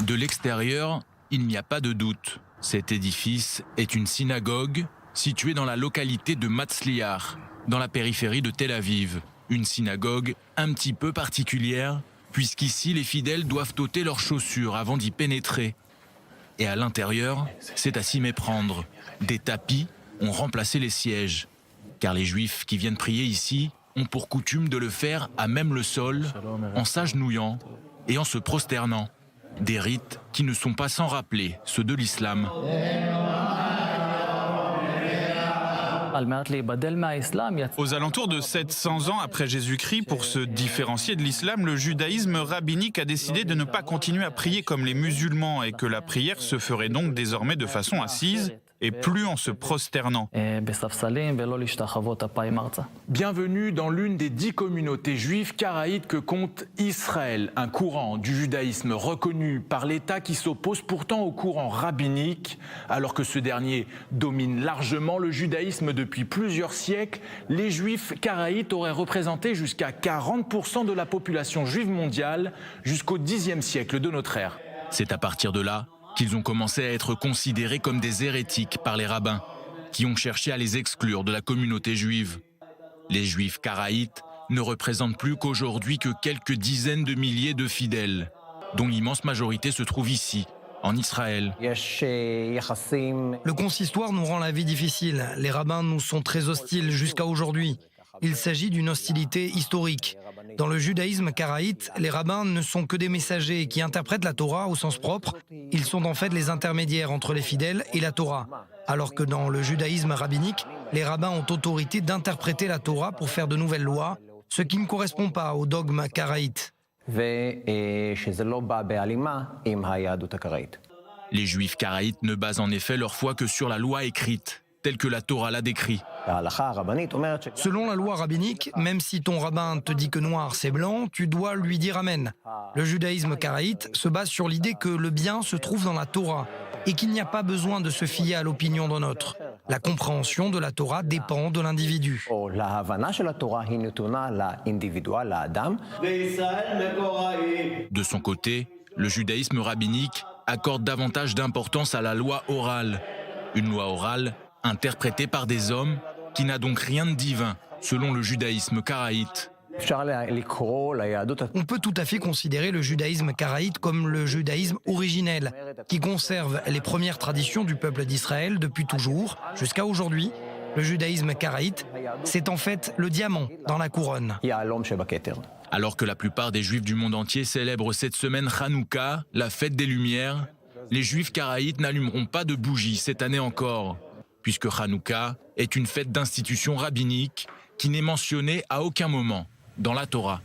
De l'extérieur, il n'y a pas de doute. Cet édifice est une synagogue située dans la localité de Matzliar, dans la périphérie de Tel Aviv. Une synagogue un petit peu particulière, puisqu'ici les fidèles doivent ôter leurs chaussures avant d'y pénétrer. Et à l'intérieur, c'est à s'y méprendre. Des tapis ont remplacé les sièges, car les Juifs qui viennent prier ici ont pour coutume de le faire à même le sol, en s'agenouillant et en se prosternant. Des rites qui ne sont pas sans rappeler ceux de l'islam. Aux alentours de 700 ans après Jésus-Christ, pour se différencier de l'islam, le judaïsme rabbinique a décidé de ne pas continuer à prier comme les musulmans et que la prière se ferait donc désormais de façon assise et plus en se prosternant. Bienvenue dans l'une des 10 communautés juives karaïtes que compte Israël, un courant du judaïsme reconnu par l'État qui s'oppose pourtant au courant rabbinique. Alors que ce dernier domine largement le judaïsme depuis plusieurs siècles, les juifs karaïtes auraient représenté jusqu'à 40% de la population juive mondiale jusqu'au Xe siècle de notre ère. C'est à partir de là qu'ils ont commencé à être considérés comme des hérétiques par les rabbins, qui ont cherché à les exclure de la communauté juive. Les juifs karaïtes ne représentent plus qu'aujourd'hui que quelques dizaines de milliers de fidèles, dont l'immense majorité se trouve ici, en Israël. Le consistoire nous rend la vie difficile. Les rabbins nous sont très hostiles jusqu'à aujourd'hui. Il s'agit d'une hostilité historique. Dans le judaïsme karaïte, les rabbins ne sont que des messagers qui interprètent la Torah au sens propre. Ils sont en fait les intermédiaires entre les fidèles et la Torah. Alors que dans le judaïsme rabbinique, les rabbins ont autorité d'interpréter la Torah pour faire de nouvelles lois, ce qui ne correspond pas au dogme karaïte. Les juifs karaïtes ne basent en effet leur foi que sur la loi écrite, telle que la Torah l'a décrit. Selon la loi rabbinique, même si ton rabbin te dit que noir c'est blanc, tu dois lui dire amen. Le judaïsme karaïte se base sur l'idée que le bien se trouve dans la Torah et qu'il n'y a pas besoin de se fier à l'opinion d'un autre. La compréhension de la Torah dépend de l'individu. De son côté, le judaïsme rabbinique accorde davantage d'importance à la loi orale. Une loi orale interprétée par des hommes qui n'a donc rien de divin, selon le judaïsme karaïte. On peut tout à fait considérer le judaïsme karaïte comme le judaïsme originel, qui conserve les premières traditions du peuple d'Israël depuis toujours, jusqu'à aujourd'hui. Le judaïsme karaïte, c'est en fait le diamant dans la couronne. Alors que la plupart des juifs du monde entier célèbrent cette semaine Hanouka, la fête des Lumières, les juifs karaïtes n'allumeront pas de bougies cette année encore, puisque Hanouka est une fête d'institution rabbinique qui n'est mentionnée à aucun moment dans la Torah.